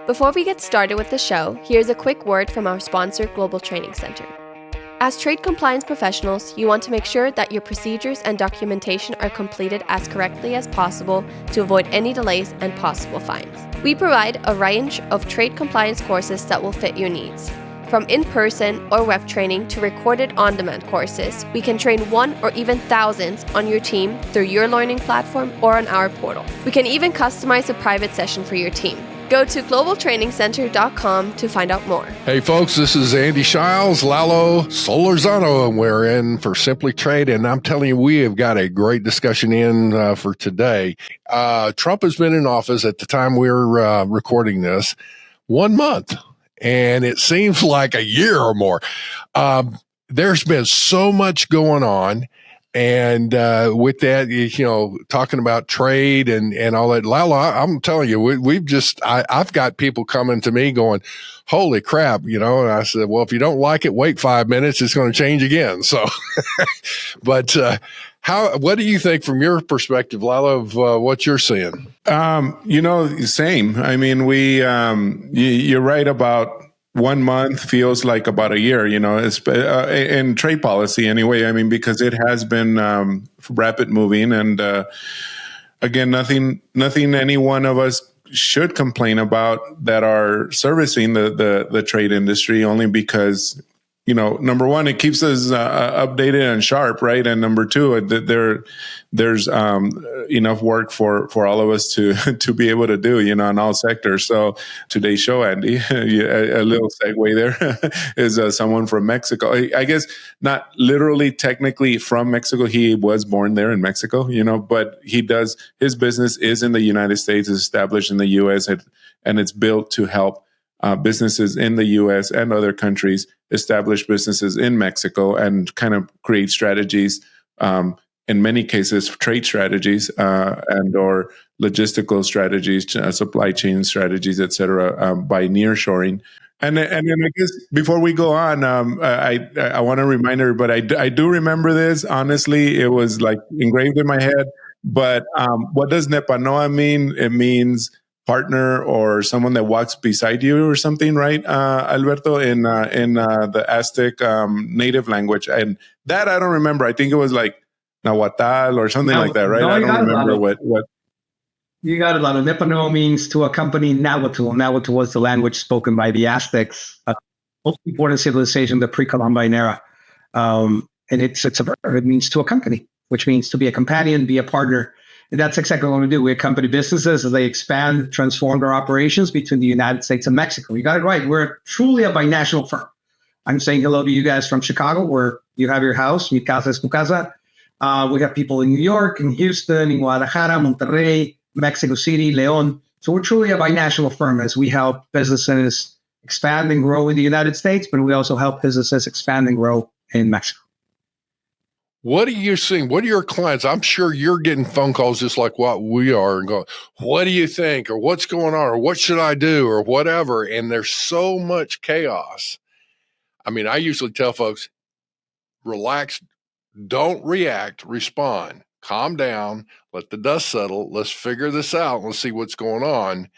Before we get started with the show, here's a quick word from our sponsor, Global Training Center. As trade compliance professionals, you want to make sure that your procedures and documentation are completed as correctly as possible to avoid any delays and possible fines. We provide a range of trade compliance courses that will fit your needs. From in-person or web training to recorded on-demand courses, we can train one or even thousands on your team through your learning platform or on our portal. We can even customize a private session for your team. Go to globaltrainingcenter.com to find out more. Hey folks, this is Andy Shiles, Lalo Solorzano, and we're in for Simply Trade. And I'm telling you, we have got a great discussion in for today. Trump has been in office at the time we're recording this 1 month, and it seems like a year or more. There's been so much going on. And with that, you know, talking about trade and all that, Lalo, I'm telling you, I've got people coming to me going, holy crap, you know, and I said, well, if you don't like it, wait 5 minutes, it's going to change again. So, but what do you think from your perspective, Lalo, of what you're seeing? Same. I mean, you're right about 1 month feels like about a year, it's in trade policy anyway. I mean, because it has been rapid moving, and again, nothing any one of us should complain about that are servicing the trade industry, only because, number one, it keeps us updated and sharp, right? And number two, there's enough work for all of us to be able to do, in all sectors. So today's show, Andy, a little segue there is someone from Mexico. I guess not literally, technically from Mexico. He was born there in Mexico, but his business is in the United States, is established in the U.S., and it's built to help businesses in the U.S. and other countries establish businesses in Mexico and kind of create strategies, in many cases, trade strategies and or logistical strategies, supply chain strategies, et cetera, by nearshoring. And then I guess before we go on, I want to remind everybody, I do remember this. Honestly, it was like engraved in my head. But what does Nepanoa mean? It means partner or someone that walks beside you or something, right, Alberto, in the Aztec native language. And that I don't remember. I think it was like Nahuatl or something like that, right? I don't remember what. You got it, Lalo. Nepanoa means to accompany Nahuatl. Nahuatl was the language spoken by the Aztecs, most important civilization of the pre-Columbian era. And it's a verb. It means to accompany, which means to be a companion, be a partner. And that's exactly what we do. We accompany businesses as they expand, transform their operations between the United States and Mexico. You got it right. We're truly a binational firm. I'm saying hello to you guys from Chicago, where you have your house. Mi casa es tu casa. We have people in New York, in Houston, in Guadalajara, Monterrey, Mexico City, León. So we're truly a binational firm as we help businesses expand and grow in the United States, but we also help businesses expand and grow in Mexico. What are you seeing? What are your clients? I'm sure you're getting phone calls just like what we are and going, what do you think? Or what's going on? Or what should I do? Or whatever. And there's so much chaos. I mean, I usually tell folks, relax, don't react, respond, calm down, let the dust settle. Let's figure this out. Let's see what's going on.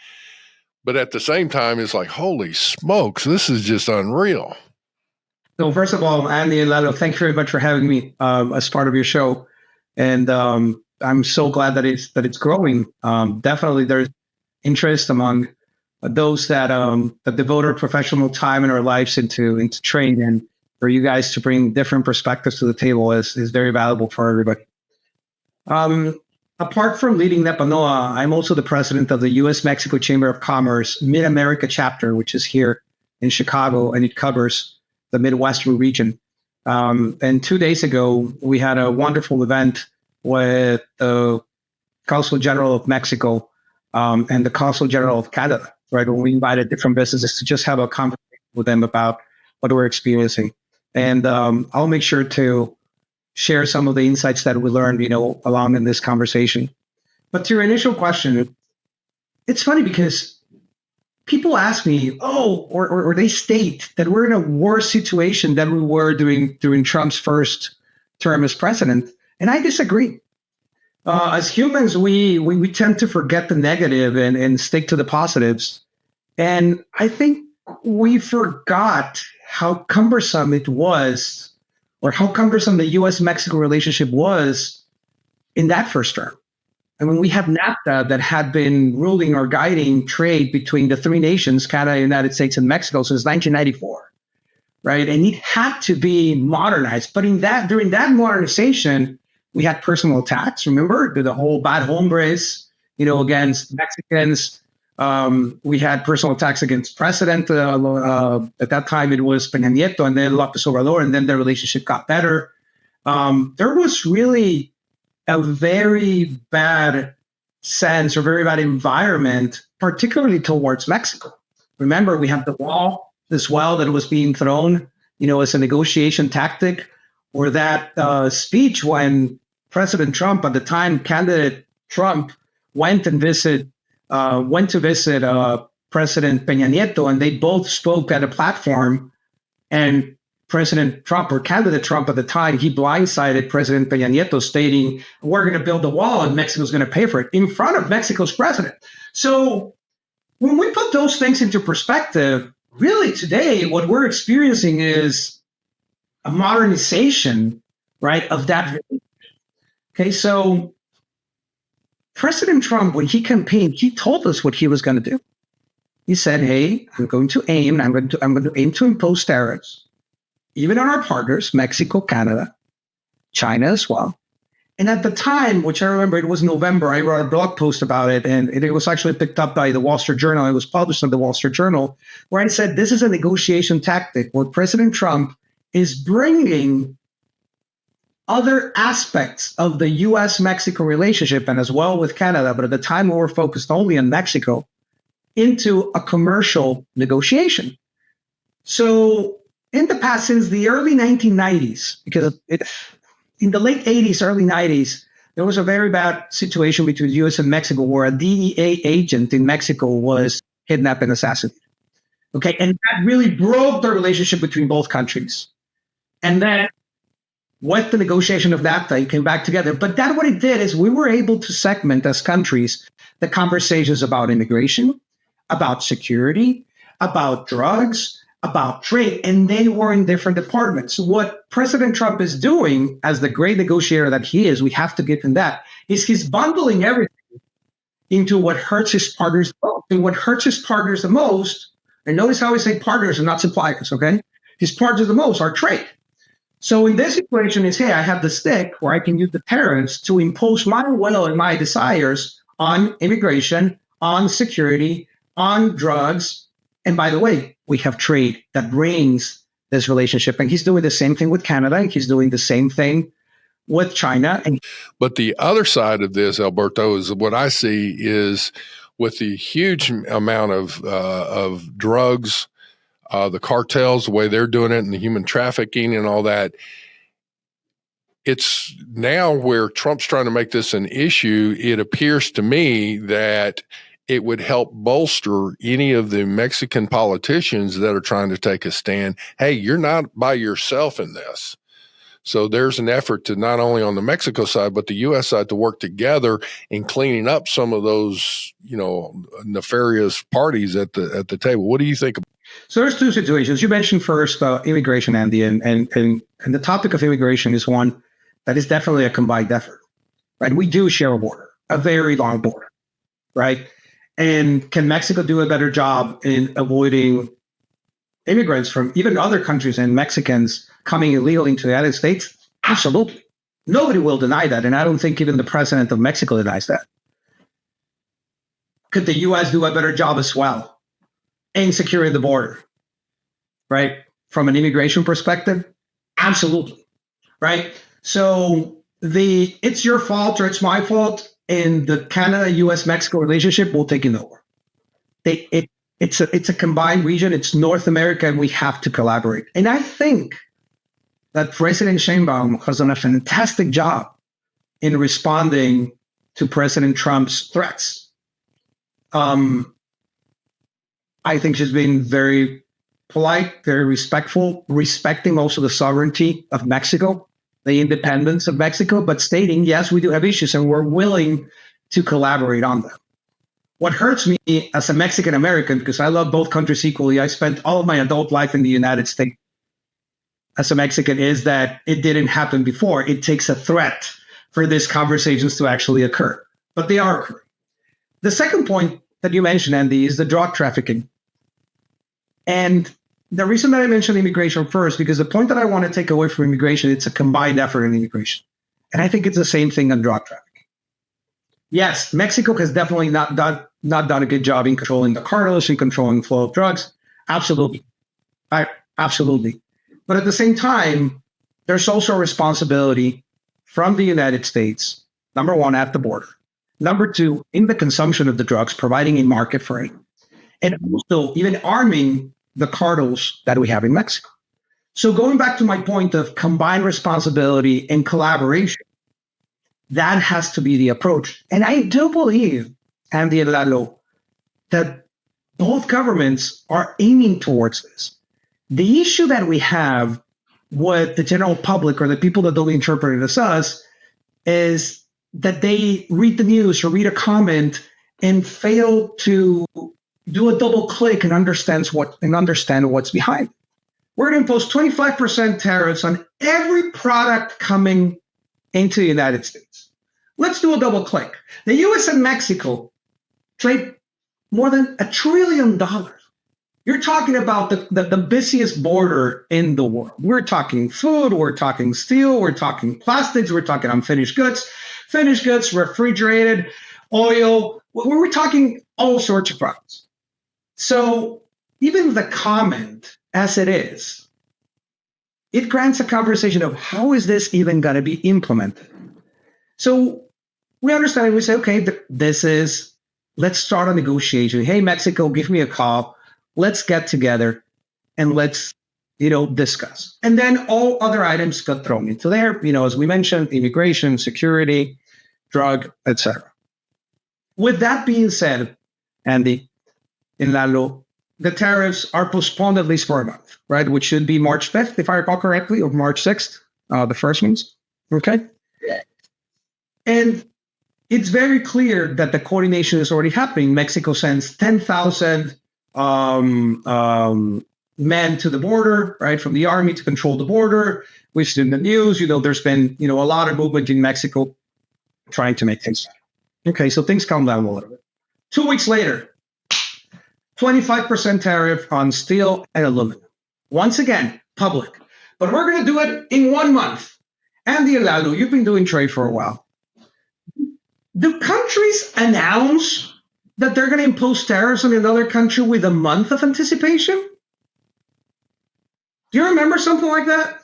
But at the same time, it's like, holy smokes, this is just unreal. So first of all, Andy and Lalo, thank you very much for having me as part of your show, and I'm so glad that it's growing. Definitely, there's interest among those that devote our professional time in our lives into trade, and for you guys to bring different perspectives to the table is very valuable for everybody. Apart from leading Nepanoa, I'm also the president of the USMCA Chamber of Commerce Mid-America chapter, which is here in Chicago, and it covers the Midwestern region. And 2 days ago, we had a wonderful event with the Consul General of Mexico and the Consul General of Canada, right? Where we invited different businesses to just have a conversation with them about what we're experiencing. And I'll make sure to share some of the insights that we learned, along in this conversation. But to your initial question, it's funny because people ask me, or they state that we're in a worse situation than we were during Trump's first term as president. And I disagree. As humans, we tend to forget the negative and stick to the positives. And I think we forgot how cumbersome it was, or how cumbersome the US-Mexico relationship was in that first term. I mean, we have NAFTA that had been ruling or guiding trade between the three nations, Canada, United States, and Mexico, since 1994, right? And it had to be modernized. But during that modernization, we had personal attacks. Remember the whole bad hombres, against Mexicans. We had personal attacks against President. At that time, it was Peña Nieto, and then López Obrador, and then their relationship got better. There was really a very bad sense or very bad environment, particularly towards Mexico. Remember, we had the wall, this wall that was being thrown, as a negotiation tactic, or that speech when President Trump, at the time, candidate Trump, went to visit President Peña Nieto, and they both spoke at a platform, and President Trump, or candidate Trump at the time, he blindsided President Peña Nieto, stating, we're going to build a wall and Mexico's going to pay for it, in front of Mexico's president. So when we put those things into perspective, really today, what we're experiencing is a modernization, right, of that. Okay, so President Trump, when he campaigned, he told us what he was going to do. He said, hey, I'm going to aim to impose tariffs, even on our partners, Mexico, Canada, China as well. And at the time, which I remember, it was November, I wrote a blog post about it, and it was actually picked up by the Wall Street Journal. It was published in the Wall Street Journal, where I said, this is a negotiation tactic where President Trump is bringing other aspects of the U.S.-Mexico relationship, and as well with Canada, but at the time we were focused only on Mexico, into a commercial negotiation. So in the past, since the early 1990s, because in the late 80s, early 90s, there was a very bad situation between the U.S. and Mexico, where a DEA agent in Mexico was kidnapped and assassinated. Okay, and that really broke the relationship between both countries. And then, with the negotiation of that, they came back together. But that, what it did is we were able to segment as countries the conversations about immigration, about security, about drugs, about trade, and they were in different departments. What President Trump is doing, as the great negotiator that he is, we have to give him that, is he's bundling everything into what hurts his partners most. And what hurts his partners the most, and notice how we say partners and not suppliers, okay? His partners the most are trade. So in this situation is, hey, I have the stick where I can use the tariffs to impose my will and my desires on immigration, on security, on drugs. And by the way, we have trade that brings this relationship. And he's doing the same thing with Canada. And he's doing the same thing with China. But the other side of this, Alberto, is what I see is with the huge amount of drugs, the cartels, the way they're doing it, and the human trafficking and all that. It's now where Trump's trying to make this an issue. It appears to me that it would help bolster any of the Mexican politicians that are trying to take a stand. Hey, you're not by yourself in this. So there's an effort to not only on the Mexico side, but the U.S. side to work together in cleaning up some of those, nefarious parties at the table. What do you think? So there's two situations. You mentioned first immigration, Andy, and the topic of immigration is one that is definitely a combined effort, right? We do share a border, a very long border, right? And can Mexico do a better job in avoiding immigrants from even other countries and Mexicans coming illegally into the United States? Absolutely. Nobody will deny that. And I don't think even the president of Mexico denies that. Could the U.S. do a better job as well in securing the border, right? From an immigration perspective? Absolutely, right? So it's your fault or it's my fault, and the Canada-U.S.-Mexico relationship will take it over. It's a combined region. It's North America, and we have to collaborate. And I think that President Sheinbaum has done a fantastic job in responding to President Trump's threats. I think she's been very polite, very respectful, respecting also the sovereignty of Mexico, the independence of Mexico, but stating, yes, we do have issues and we're willing to collaborate on them. What hurts me as a Mexican American, because I love both countries equally, I spent all of my adult life in the United States as a Mexican, is that it didn't happen before. It takes a threat for these conversations to actually occur, but they are occurring. The second point that you mentioned, Andy, is the drug trafficking. And the reason that I mentioned immigration first, because the point that I want to take away from immigration, it's a combined effort in immigration. And I think it's the same thing on drug trafficking. Yes, Mexico has definitely not done a good job in controlling the cartels and controlling the flow of drugs. Absolutely. Absolutely. But at the same time, there's also a responsibility from the United States, number one, at the border. Number two, in the consumption of the drugs, providing a market for it. And also even arming the cartels that we have in Mexico. So going back to my point of combined responsibility and collaboration, that has to be the approach. And I do believe, Andy and Lalo, that both governments are aiming towards this. The issue that we have with the general public or the people that don't interpret it as us is that they read the news or read a comment and fail to do a double click and understand what's behind. We're going to impose 25% tariffs on every product coming into the United States. Let's do a double click. The U.S. and Mexico trade more than $1 trillion. You're talking about the busiest border in the world. We're talking food, we're talking steel, we're talking plastics, we're talking unfinished goods, finished goods, refrigerated, oil. We're talking all sorts of products. So even the comment as it is, it grants a conversation of how is this even going to be implemented? So we understand, we say, okay, let's start a negotiation. Hey, Mexico, give me a call. Let's get together and let's, discuss. And then all other items got thrown into there, as we mentioned, immigration, security, drug, etc. With that being said, Andy and Lalo, the tariffs are postponed at least for a month, right? Which should be March 5th, if I recall correctly, or March 6th, the first ones. Okay. And it's very clear that the coordination is already happening. Mexico sends 10,000 men to the border, right, from the army to control the border. We've seen the news, there's been, a lot of movement in Mexico trying to make things happen. Okay, so things calm down a little bit. 2 weeks later, 25% tariff on steel and aluminum. Once again, public. But we're going to do it in 1 month. Andy and Lalo, you've been doing trade for a while. Do countries announce that they're going to impose tariffs on another country with a month of anticipation? Do you remember something like that?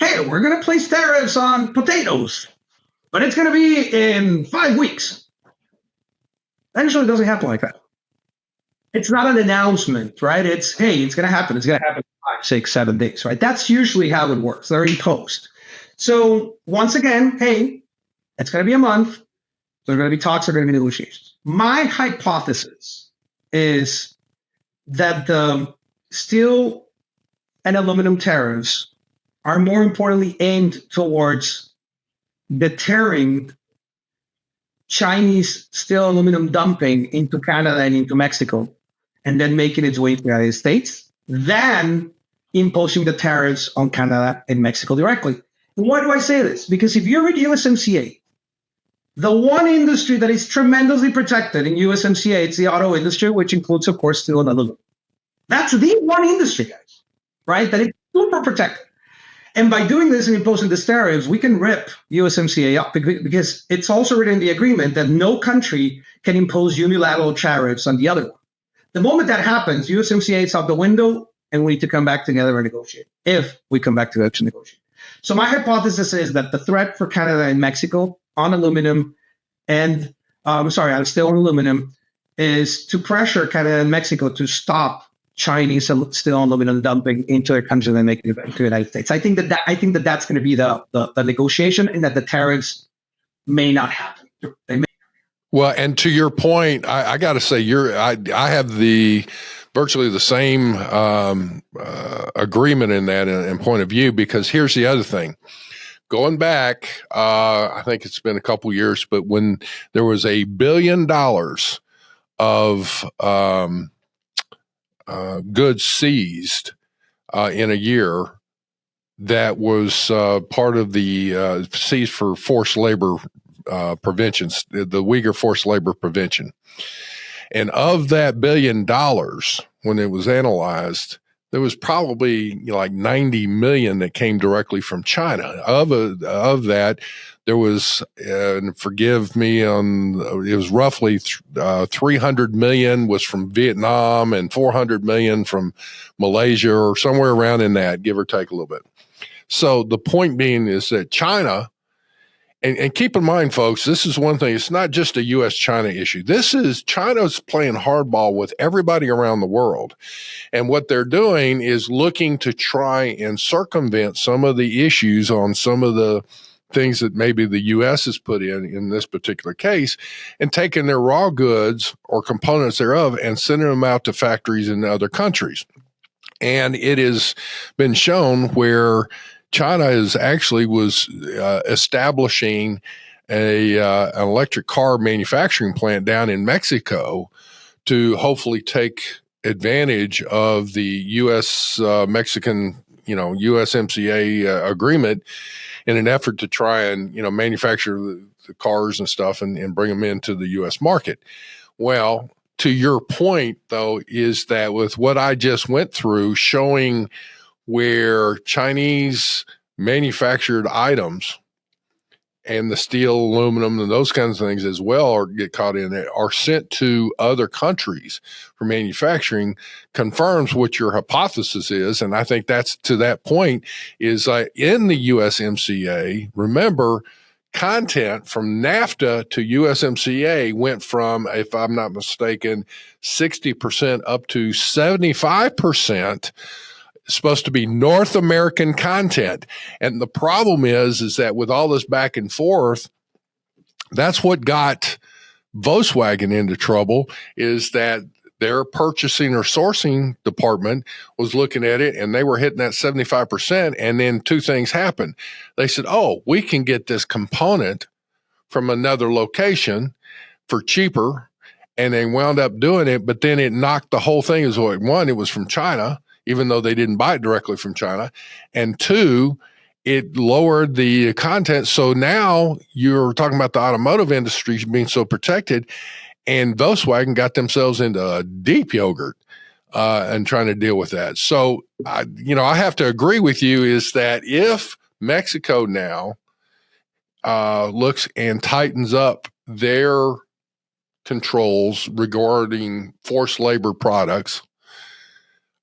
Hey, we're going to place tariffs on potatoes, but it's going to be in 5 weeks. That usually doesn't happen like that. It's not an announcement, right? It's, hey, it's going to happen. It's going to happen in 5, 6, 7 days, right? That's usually how it works. They're imposed. So once again, hey, it's going to be a month. There are going to be talks, there are going to be negotiations. My hypothesis is that the steel and aluminum tariffs are more importantly aimed towards deterring Chinese steel aluminum dumping into Canada and into Mexico, and then making its way to the United States, than imposing the tariffs on Canada and Mexico directly. And why do I say this? Because if you read USMCA, the one industry that is tremendously protected in USMCA, it's the auto industry, which includes, of course, steel and aluminum. That's the one industry, guys, right? That is super protected. And by doing this and imposing these tariffs, we can rip USMCA up because it's also written in the agreement that no country can impose unilateral tariffs on the other one. The moment that happens, USMCA is out the window and we need to come back together and negotiate, if we come back together to negotiate. So my hypothesis is that the threat for Canada and Mexico on aluminum and, on steel and aluminum is to pressure Canada and Mexico to stop Chinese steel and aluminum dumping into their country and make it to the United States. I think that that's going to be the negotiation, and that the tariffs may not happen. They may. Well, and to your point, I got to say, I have virtually the same agreement in that and point of view, because here's the other thing. Going back, I think it's been a couple years, but when there was $1 billion of goods seized in a year that was part of the seized for forced labor prevention, the Uyghur forced labor prevention. And of that $1 billion, when it was analyzed, there was probably like 90 million that came directly from China. Of that, there was, and forgive me, it was roughly 300 million was from Vietnam and 400 million from Malaysia, or somewhere around in that, give or take a little bit. So the point being is that China, and keep in mind, folks, this is one thing. It's not just a U.S.-China issue. China's playing hardball with everybody around the world. And what they're doing is looking to try and circumvent some of the issues on some of the things that maybe the U.S. has put in this particular case, and taking their raw goods or components thereof and sending them out to factories in other countries. And it has been shown where China was establishing an electric car manufacturing plant down in Mexico to hopefully take advantage of the U.S.-Mexican, USMCA agreement in an effort to try and, manufacture the cars and stuff and bring them into the U.S. market. Well, to your point, though, is that with what I just went through, showing where Chinese manufactured items and the steel, aluminum, and those kinds of things as well get caught in it, are sent to other countries for manufacturing, confirms what your hypothesis is. And I think that's, to that point, is in the USMCA, remember, content from NAFTA to USMCA went from, if I'm not mistaken, 60% up to 75%. Supposed to be North American content. And the problem is that with all this back and forth, that's what got Volkswagen into trouble, is that their purchasing or sourcing department was looking at it and they were hitting that 75%. And then two things happened. They said, oh, we can get this component from another location for cheaper. And they wound up doing it, but then it knocked the whole thing. One, it was from China, even though they didn't buy it directly from China. And two, it lowered the content. So now you're talking about the automotive industry being so protected, and Volkswagen got themselves into a deep yogurt and trying to deal with that. So, I have to agree with you, is that if Mexico now looks and tightens up their controls regarding forced labor products,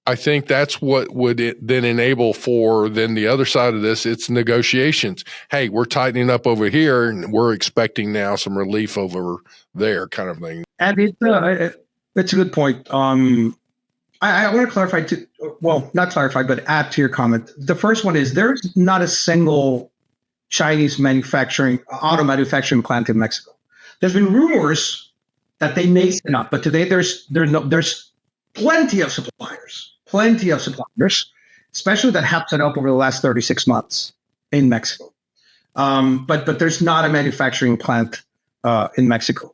I think that's what would it then enable for then the other side of this. It's negotiations. Hey, we're tightening up over here and we're expecting now some relief over there, kind of thing. And it's a good point. I want to clarify not clarify, but add to your comment. The first one is there's not a single Chinese auto manufacturing plant in Mexico. There's been rumors that they may set up, but today there's plenty of suppliers, especially that have set up over the last 36 months in Mexico. But there's not a manufacturing plant in Mexico.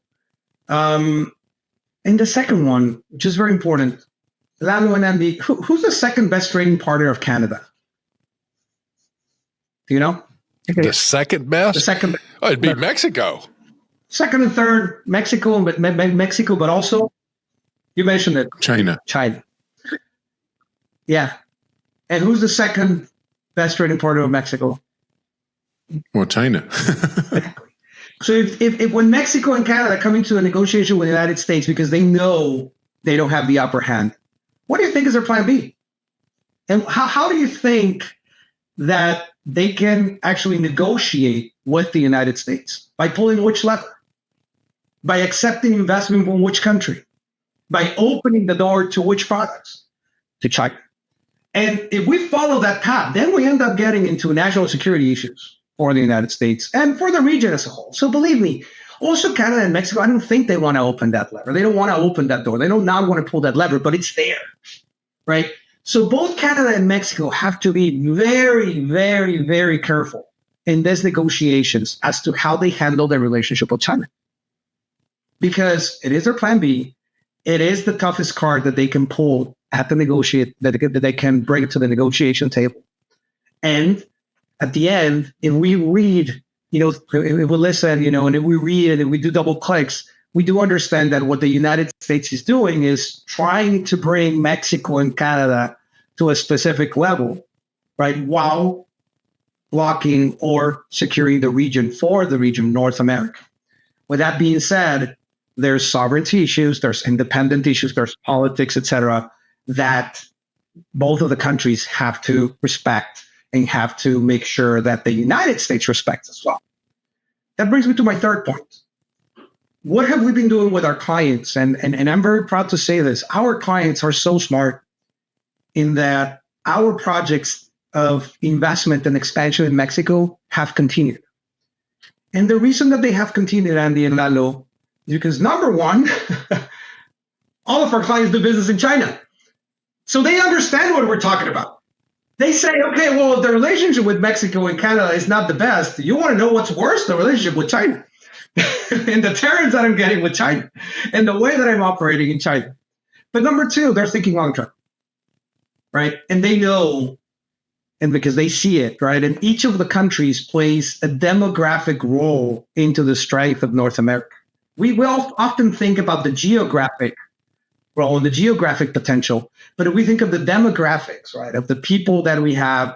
And the second one, which is very important, Lalo and Andy, who's the second best trading partner of Canada? Do you know? The second best? The second. Oh, it'd be Mexico. Second and third, Mexico, but also, you mentioned it. China. Yeah. And who's the second best trading partner of Mexico? Well, China. So if when Mexico and Canada come into a negotiation with the United States because they know they don't have the upper hand, what do you think is their plan B? And how do you think that they can actually negotiate with the United States? By pulling which lever? By accepting investment from which country? By opening the door to which products? To China. And if we follow that path, then we end up getting into national security issues for the United States and for the region as a whole. So believe me, also Canada and Mexico, I don't think they want to open that lever. They don't want to open that door. They don't not want to pull that lever, but it's there, right? So both Canada and Mexico have to be very, very, very careful in these negotiations as to how they handle their relationship with China. Because it is their plan B. it is the toughest card that they can pull at the that they can bring to the negotiation table. And at the end, if we read, if we listen, and if we read and if we do double clicks, we do understand that what the United States is doing is trying to bring Mexico and Canada to a specific level, right? While blocking or securing the region for the region, North America. With that being said, there's sovereignty issues, there's independent issues, there's politics, etc., that both of the countries have to respect and have to make sure that the United States respects as well. That brings me to my third point. What have we been doing with our clients? And I'm very proud to say this. Our clients are so smart in that our projects of investment and expansion in Mexico have continued. And the reason that they have continued, Andy and Lalo, is because number one, all of our clients do business in China. So they understand what we're talking about. They say, okay, well, the relationship with Mexico and Canada is not the best. You want to know what's worse? The relationship with China. And the tariffs that I'm getting with China and the way that I'm operating in China. But number two, they're thinking long term, right? And they know, and because they see it, right? And each of the countries plays a demographic role into the strength of North America. We will often think about the geographic role and the geographic potential, but if we think of the demographics, right, of the people that we have,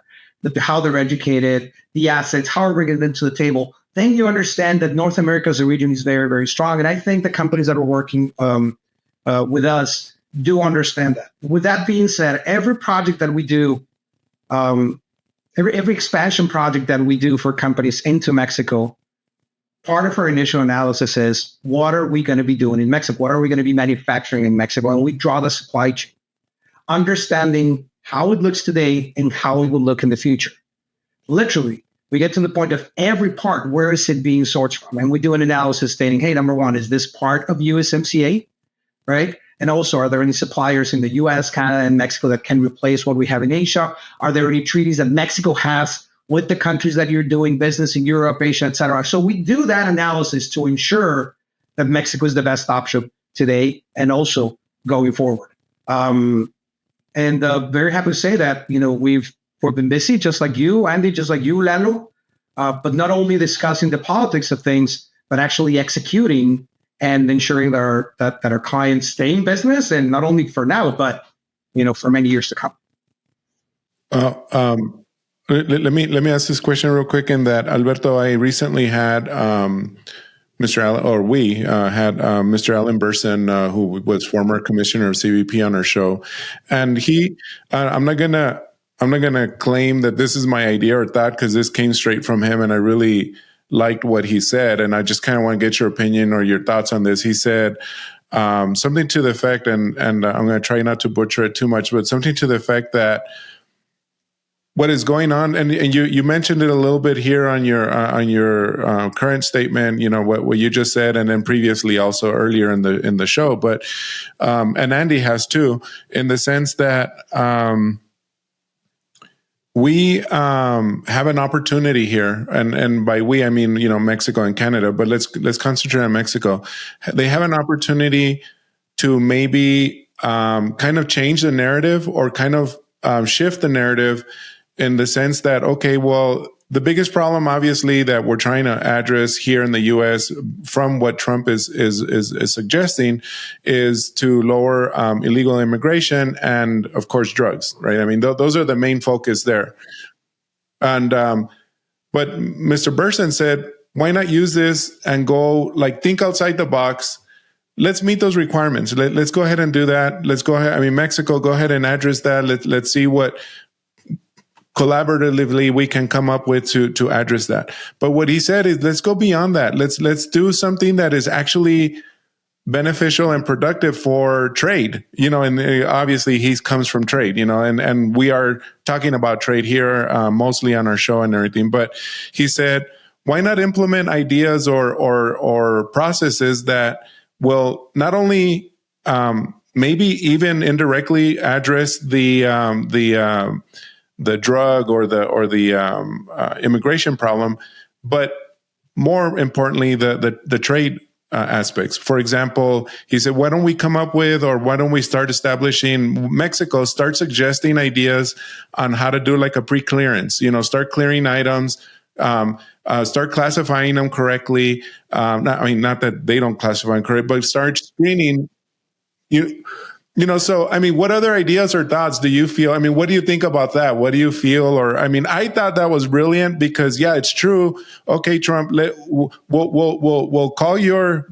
how they're educated, the assets, how we're bringing them to the table, then you understand that North America as a region is very, very strong. And I think the companies that are working with us do understand that. With that being said, every project that we do, every expansion project that we do for companies into Mexico, part of our initial analysis is, what are we going to be doing in Mexico? What are we going to be manufacturing in Mexico? And we draw the supply chain, understanding how it looks today and how it will look in the future. Literally, we get to the point of every part, where is it being sourced from? And we do an analysis stating, hey, number one, is this part of USMCA, right? And also, are there any suppliers in the US, Canada, and Mexico that can replace what we have in Asia? Are there any treaties that Mexico has with the countries that you're doing business in Europe, Asia, et cetera? So we do that analysis to ensure that Mexico is the best option today and also going forward. And very happy to say that, we've been busy, just like you, Andy, just like you, Lalo, but not only discussing the politics of things, but actually executing and ensuring that our clients stay in business, and not only for now, but for many years to come. Let me ask this question real quick. In that, Alberto, I recently had Mr. Allen, or we had Mr. Alan Burson, who was former commissioner of CBP, on our show, and I'm not gonna claim that this is my idea or thought, because this came straight from him, and I really liked what he said, and I just kind of want to get your opinion or your thoughts on this. He said something to the effect, and I'm going to try not to butcher it too much, but something to the effect that what is going on, and you mentioned it a little bit here on your current statement, what you just said, and then previously also earlier in the show, but and Andy has too, in the sense that we have an opportunity here, and by we I mean Mexico and Canada, but let's concentrate on Mexico. They have an opportunity to maybe kind of change the narrative, or kind of shift the narrative, in the sense that, okay, well, the biggest problem, obviously, that we're trying to address here in the U.S. from what Trump is suggesting, is to lower illegal immigration and, of course, drugs, right? I mean, those are the main focus there. And but Mr. Burson said, why not use this and go, think outside the box? Let's meet those requirements. Let's go ahead and do that. Let's go ahead. I mean, Mexico, go ahead and address that. Let's see what collaboratively we can come up with to address that. But what he said is, let's go beyond that. Let's do something that is actually beneficial and productive for trade, and obviously he comes from trade, and we are talking about trade here, mostly on our show and everything. But he said, why not implement ideas or processes that will not only maybe even indirectly address the drug or the immigration problem, but more importantly, the trade aspects. For example, he said, why don't we come up with, or why don't we start establishing, Mexico start suggesting ideas on how to do like a pre-clearance, start clearing items, start classifying them correctly. Not that they don't classify them correctly, but start screening. So, what other ideas or thoughts do you feel? What do you think about that? What do you feel? Or, I thought that was brilliant because, yeah, it's true. Okay, Trump, we'll call your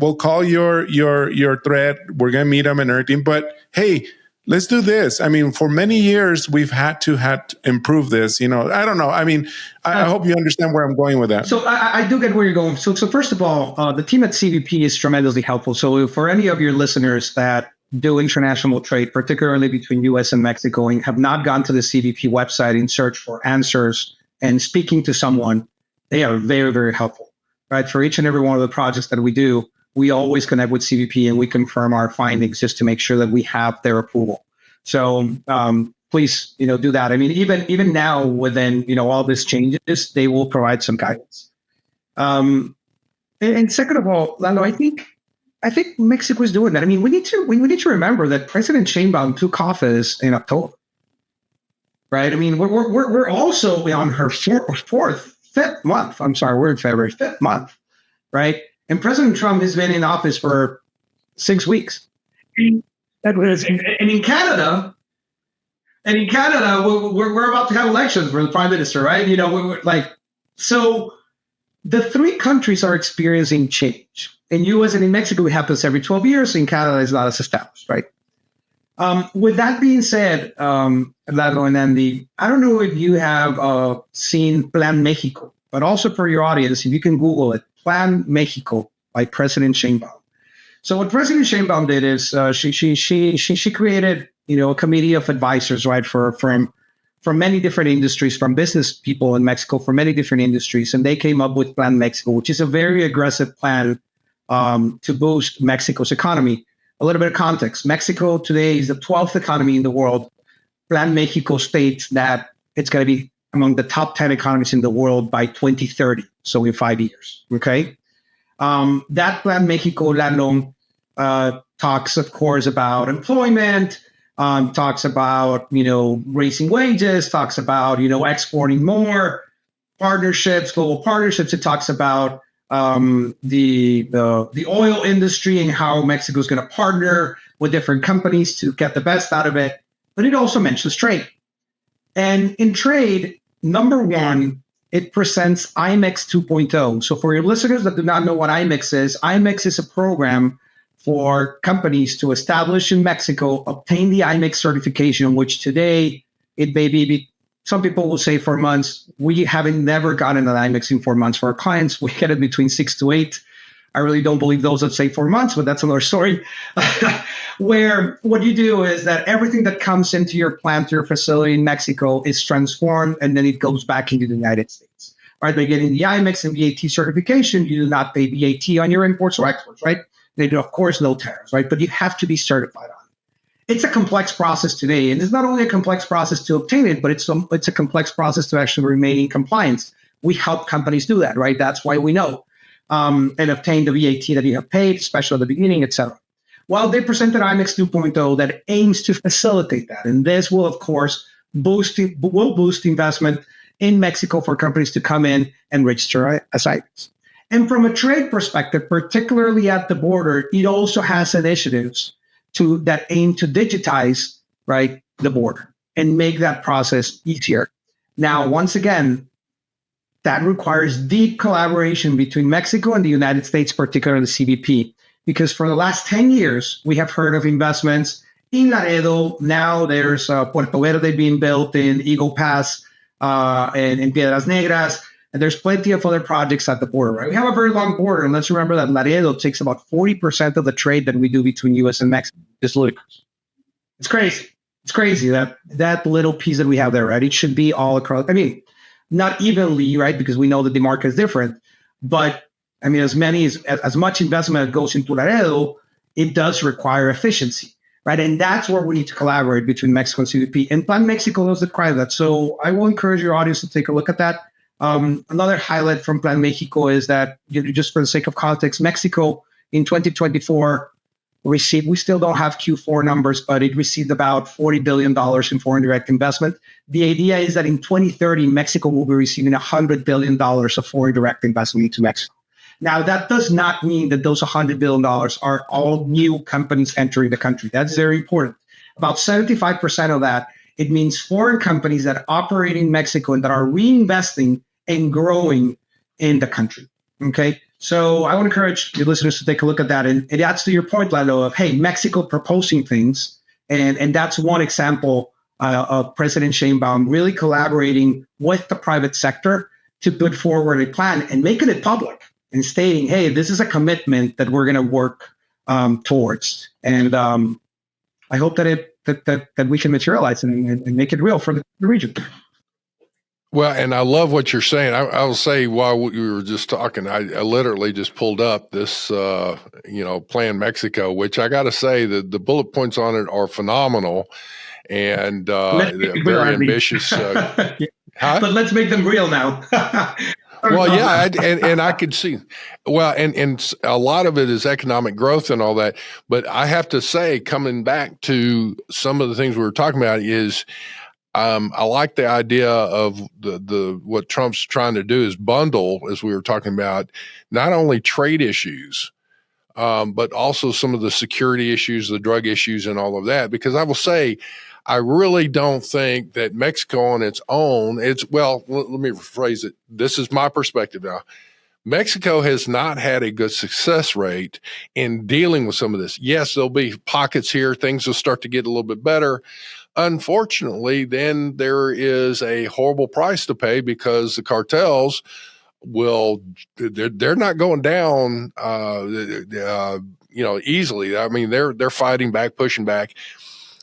threat. We're going to meet them and everything. But hey, let's do this. For many years, we've had to improve this. I don't know. I hope you understand where I'm going with that. So I do get where you're going. So first of all, the team at CBP is tremendously helpful. So for any of your listeners that do international trade, particularly between U.S. and Mexico, and have not gone to the CBP website in search for answers and speaking to someone, they are very, very helpful, right? For each and every one of the projects that we do, we always connect with CBP and we confirm our findings just to make sure that we have their approval. So please, do that. Even now, within all this changes, they will provide some guidance. And second of all, Lalo, I think Mexico is doing that. We need to remember that President Sheinbaum took office in October, right? We're also on her fifth month. I'm sorry, we're in February, fifth month, right? And President Trump has been in office for 6 weeks. And in Canada, we're about to have elections for the prime minister, right? So the three countries are experiencing change. In U.S. and in Mexico, it happens every 12 years. In Canada, it's not as established, right? With that being said, Lalo and Andy, I don't know if you have seen Plan Mexico, but also for your audience, if you can Google it, Plan Mexico by President Sheinbaum. So what President Sheinbaum did is she created a committee of advisors, right, from many different industries, from business people in Mexico, from many different industries, and they came up with Plan Mexico, which is a very aggressive plan to boost Mexico's economy. A little bit of context: Mexico today is the 12th economy in the world. Plan Mexico states that it's going to be among the top 10 economies in the world by 2030, so in 5 years. Okay, that Plan Mexico, Lalo, talks, of course, about employment. Talks about raising wages. Talks about exporting more, partnerships, global partnerships. It talks about the oil industry and how Mexico is going to partner with different companies to get the best out of it. But it also mentions trade. And in trade, number one, it presents IMEX 2.0. So for your listeners that do not know what IMEX is a program for companies to establish in Mexico, obtain the IMEX certification, which today it may be, some people will say 4 months. We haven't never gotten an IMEX in 4 months for our clients. We get it between 6 to 8. I really don't believe those that say 4 months, but that's another story. Where what you do is that everything that comes into your plant, your facility in Mexico is transformed, and then it goes back into the United States. Right? By getting the IMEX and VAT certification, you do not pay VAT on your imports or exports, right? They do, of course, no tariffs, right? But you have to be certified on it. It's a complex process today, and it's not only a complex process to obtain it, but it's a complex process to actually remain in compliance. We help companies do that, right? That's why we know and obtain the VAT that you have paid, especially at the beginning, etc. Well, they presented IMEX 2.0 that aims to facilitate that, and this will, of course, boost investment in Mexico for companies to come in and register as IMEX. And from a trade perspective, particularly at the border, it also has initiatives that aim to digitize, right, the border and make that process easier. Now, once again, that requires deep collaboration between Mexico and the United States, particularly the CBP, because for the last 10 years, we have heard of investments in Laredo. Now there's Puerto Verde being built, in Eagle Pass, and in Piedras Negras. And there's plenty of other projects at the border, right? We have a very long border, and let's remember that Laredo takes about 40% of the trade that we do between U.S. and Mexico. It's ludicrous. It's crazy. It's crazy that little piece that we have there, right? It should be all across. Not evenly, right? Because we know that the market is different. But as much investment that goes into Laredo, it does require efficiency, right? And that's where we need to collaborate between Mexico and CBP. And Plan Mexico does require that. So I will encourage your audience to take a look at that. Another highlight from Plan Mexico is that, just for the sake of context, Mexico, in 2024 received, we still don't have Q4 numbers, but it received about $40 billion in foreign direct investment. The idea is that in 2030, Mexico will be receiving $100 billion of foreign direct investment into Mexico. Now, that does not mean that those $100 billion are all new companies entering the country. That's very important. About 75% of that, it means foreign companies that operate in Mexico and that are reinvesting and growing in the country. Okay. So I want to encourage your listeners to take a look at that. And it adds to your point, Lalo, of, hey, Mexico proposing things. And that's one example of President Sheinbaum really collaborating with the private sector to put forward a plan and making it public and stating, hey, this is a commitment that we're going to work towards. And I hope that that we can materialize and make it real for the region. Well, and I love what you're saying. I will say, while we were just talking, I literally just pulled up this, Plan Mexico, which I got to say that the bullet points on it are phenomenal and very ambitious. But let's make them real now. Well, yeah, and I could see, and a lot of it is economic growth and all that. But I have to say, coming back to some of the things we were talking about is, I like the idea of the what Trump's trying to do is bundle, as we were talking about, not only trade issues, but also some of the security issues, the drug issues, and all of that. Because I will say, I really don't think that Mexico on its own, let me rephrase it. This is my perspective now. Mexico has not had a good success rate in dealing with some of this. Yes, there'll be pockets here. Things will start to get a little bit better. Unfortunately, then there is a horrible price to pay because the cartels they're not going down, easily. I mean, they're fighting back, pushing back.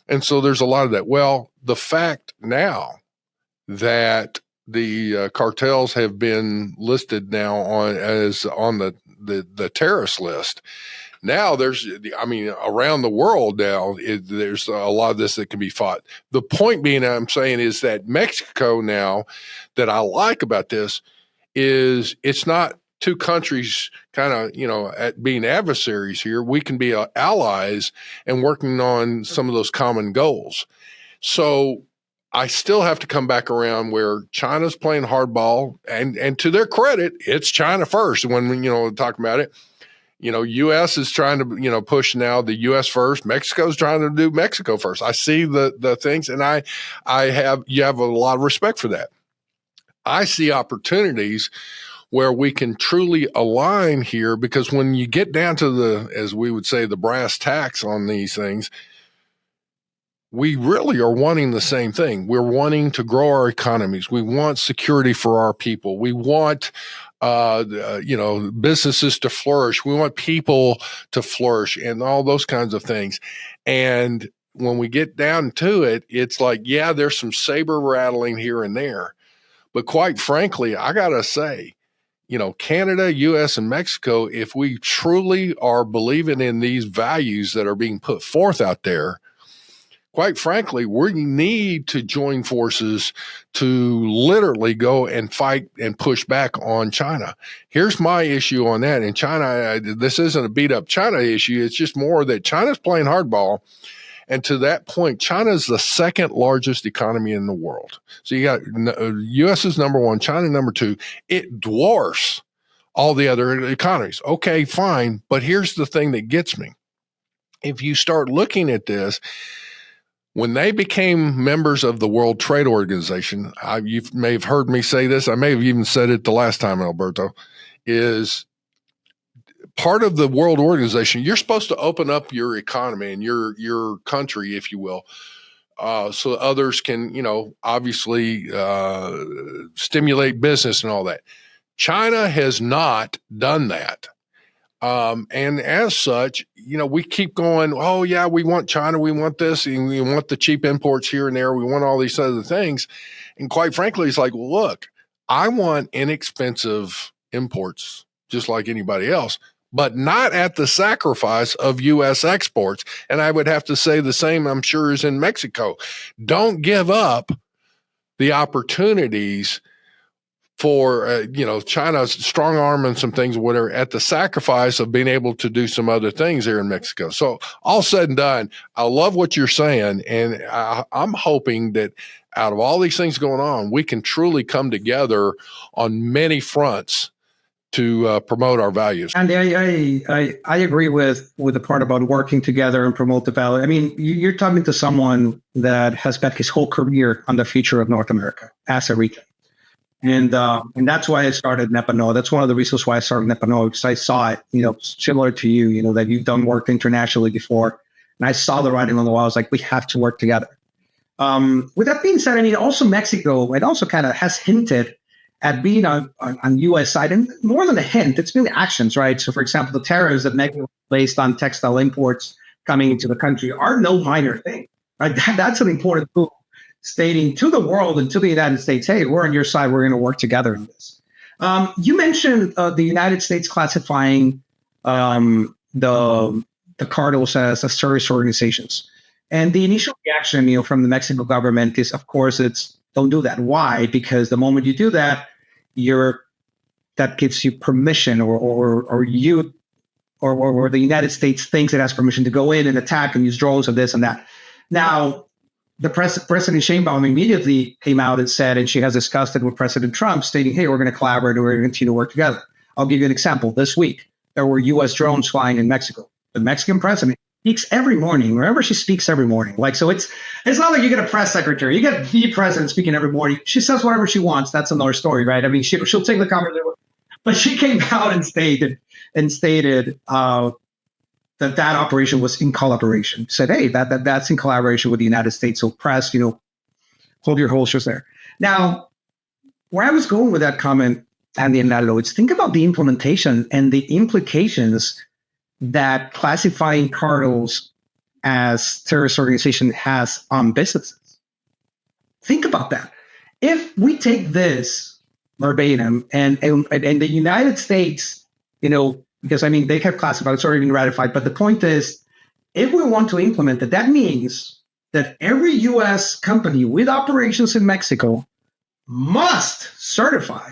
And so there's a lot of that. Well, the fact now that the cartels have been listed now on the terrorist list. Now around the world now, there's a lot of this that can be fought. The point being, I'm saying, is that Mexico now, that I like about this, is it's not two countries kind of, at being adversaries here. We can be allies and working on some of those common goals. So I still have to come back around where China's playing hardball, and to their credit, it's China first. When we, talk about it, U.S. is trying to, push now the U.S. first. Mexico's trying to do Mexico first. I see the things, and you have a lot of respect for that. I see opportunities where we can truly align here, because when you get down to as we would say, the brass tacks on these things, we really are wanting the same thing. We're wanting to grow our economies. We want security for our people. We want businesses to flourish. We want people to flourish and all those kinds of things. And when we get down to it, it's like, yeah, there's some saber rattling here and there. But quite frankly, I got to say, Canada, U.S., and Mexico, if we truly are believing in these values that are being put forth out there, quite frankly, we need to join forces to literally go and fight and push back on China. Here's my issue on that. In China, this isn't a beat up China issue. It's just more that China's playing hardball. And to that point, China is the second largest economy in the world. So you got U.S. is number one, China number two. It dwarfs all the other economies. Okay, fine. But here's the thing that gets me. If you start looking at this, when they became members of the World Trade Organization, you may have heard me say this, I may have even said it the last time, Alberto, is part of the World Organization, you're supposed to open up your economy and your country, if you will, so others can, obviously stimulate business and all that. China has not done that. And as such, we keep going, oh, yeah, we want China, we want this, and we want the cheap imports here and there, we want all these other things. And quite frankly, it's like, well, look, I want inexpensive imports just like anybody else, but not at the sacrifice of U.S. exports. And I would have to say the same, I'm sure, is in Mexico. Don't give up the opportunities for China's strong arm and some things, whatever, at the sacrifice of being able to do some other things here in Mexico. So all said and done, I love what you're saying, and I'm hoping that out of all these things going on, we can truly come together on many fronts to promote our values. And I agree with the part about working together and promote the value. I mean, you're talking to someone that has bet his whole career on the future of North America as a region. And that's why I started Nepanoa. That's one of the reasons why I started Nepanoa, because I saw it, similar to you, that you've done work internationally before. And I saw the writing on the wall. I was like, we have to work together. With that being said, I mean, also Mexico, it also kind of has hinted at being on U.S. side, and more than a hint, it's really actions, right? So, for example, the tariffs that Mexico placed on textile imports coming into the country are no minor thing, right? That's an important move, stating to the world and to the United States, hey, we're on your side, we're going to work together in this. You mentioned the United States classifying the cartels as terrorist organizations. And the initial reaction, from the Mexican government is, of course, it's don't do that. Why? Because the moment you do that, that gives you permission, or the United States thinks it has permission to go in and attack and use drones and this and that. Now, the President Sheinbaum immediately came out and said, and she has discussed it with President Trump, stating, hey, we're going to collaborate and we're going to continue to work together. I'll give you an example. This week, there were U.S. drones flying in Mexico. The Mexican president speaks every morning. Remember, she speaks every morning. So it's not like you get a press secretary. You get the president speaking every morning. She says whatever she wants. That's another story, right? I mean, she'll take the conversation. But she came out and stated that operation was in collaboration. Said, hey, that's in collaboration with the United States. So press, hold your holsters there. Now, where I was going with that comment, Andy and Lalo, is think about the implementation and the implications that classifying cartels as terrorist organization has on businesses. Think about that. If we take this verbatim and the United States, because I mean, they have classified, it's already been ratified, but the point is, if we want to implement it, that means that every U.S. company with operations in Mexico must certify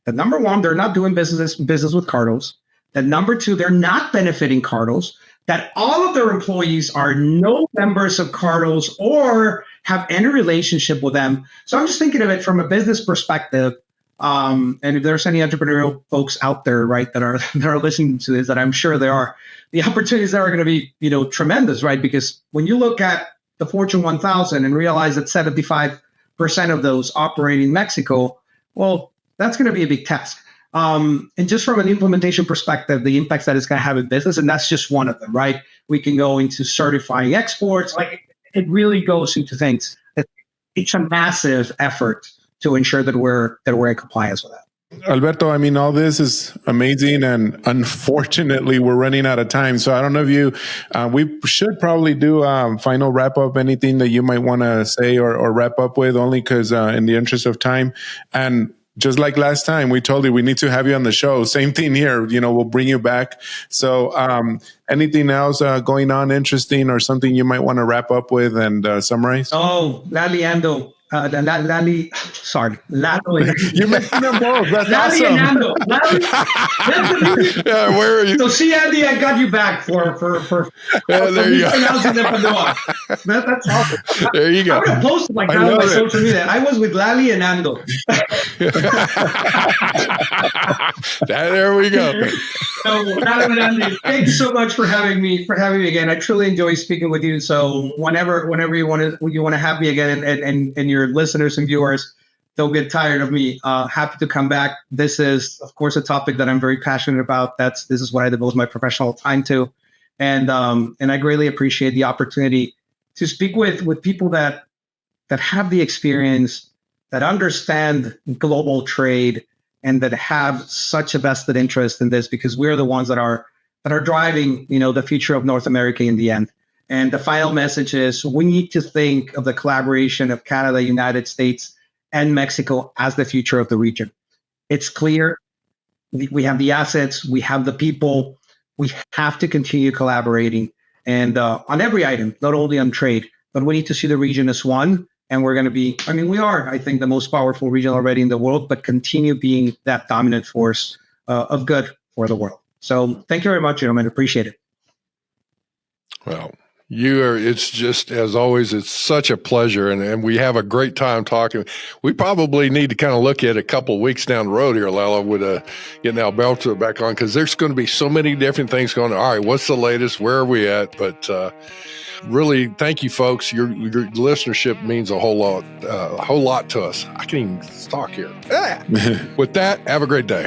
that, number one, they're not doing business with cartels, that number two, they're not benefiting cartels, that all of their employees are no members of cartels or have any relationship with them. So I'm just thinking of it from a business perspective. And if there's any entrepreneurial folks out there, right, that are listening to this, that I'm sure there are, the opportunities there are going to be, tremendous, right? Because when you look at the Fortune 1000 and realize that 75% of those operate in Mexico, well, that's going to be a big task. And just from an implementation perspective, the impacts that it's going to have in business, and that's just one of them, right? We can go into certifying exports. It really goes into things. It's a massive effort to ensure that we're in compliance with that. Alberto, I mean, all this is amazing, and unfortunately, we're running out of time. So I don't know if we should probably do a final wrap up. Anything that you might want to say or wrap up with, only because in the interest of time. And just like last time, we told you we need to have you on the show. Same thing here. We'll bring you back. So anything else going on interesting, or something you might want to wrap up with and summarize? Oh, Laliando. Lali, sorry. Lali. You mentioned them both. That's Lali awesome. and Ando. Yeah, where are you? So see, Andy, I got you back for there you go. Nepanoa. That's awesome. There you go. I'm going to post it like that on my social media. I was with Lali and Ando. There we go. So, Andy, thank you so much for having me again. I truly enjoy speaking with you. So whenever you want to have me again, and your listeners and viewers don't get tired of me, happy to come back. This is, of course, a topic that I'm very passionate about. This is what I devote my professional time to, and I greatly appreciate the opportunity to speak with people that have the experience, that understand global trade, and that have such a vested interest in this, because we're the ones that are driving, the future of North America in the end. And the final message is, we need to think of the collaboration of Canada, United States, and Mexico as the future of the region. It's clear we have the assets, we have the people, we have to continue collaborating, and on every item, not only on trade, but we need to see the region as one, And we're going to be, we are, I think, the most powerful region already in the world, but continue being that dominant force of good for the world. So thank you very much, gentlemen. Appreciate it. Well, it's just, as always, it's such a pleasure. And we have a great time talking. We probably need to kind of look at a couple of weeks down the road here, Lalo, with getting Alberto back on, because there's going to be so many different things going on. All right, what's the latest? Where are we at? But really, thank you, folks. Your listenership means a whole lot to us. I can even talk here. With that, have a great day.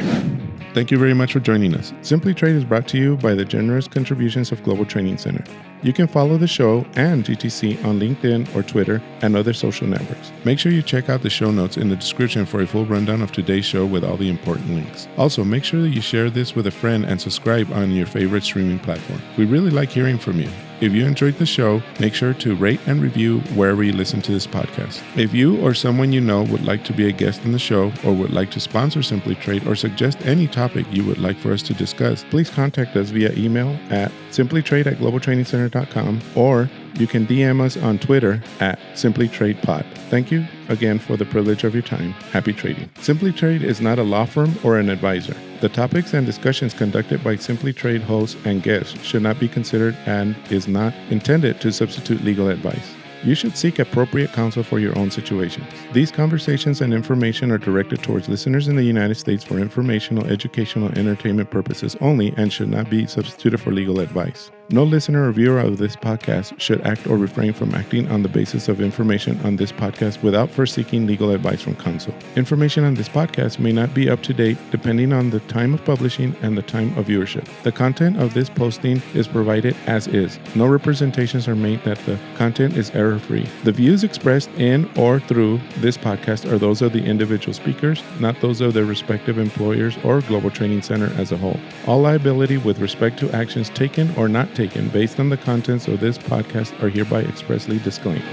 Thank you very much for joining us. Simply Trade is brought to you by the generous contributions of Global Training Center. You can follow the show and GTC on LinkedIn or Twitter and other social networks. Make sure you check out the show notes in the description for a full rundown of today's show with all the important links. Also, make sure that you share this with a friend and subscribe on your favorite streaming platform. We really like hearing from you. If you enjoyed the show, make sure to rate and review wherever you listen to this podcast. If you or someone you know would like to be a guest on the show or would like to sponsor Simply Trade or suggest any topic you would like for us to discuss, please contact us via email at simplytrade@globaltrainingcenter.com, or you can DM us on Twitter at simplytradepod. Thank you again for the privilege of your time. Happy trading. Simply Trade is not a law firm or an advisor. The topics and discussions conducted by Simply Trade hosts and guests should not be considered and is not intended to substitute legal advice. You should seek appropriate counsel for your own situations. These conversations and information are directed towards listeners in the United States for informational, educational, and entertainment purposes only and should not be substituted for legal advice. No listener or viewer of this podcast should act or refrain from acting on the basis of information on this podcast without first seeking legal advice from counsel. Information on this podcast may not be up to date depending on the time of publishing and the time of viewership. The content of this posting is provided as is. No representations are made that the content is error-free. The views expressed in or through this podcast are those of the individual speakers, not those of their respective employers or Global Training Center as a whole. All liability with respect to actions taken or not taken based on the contents of this podcast are hereby expressly disclaimed.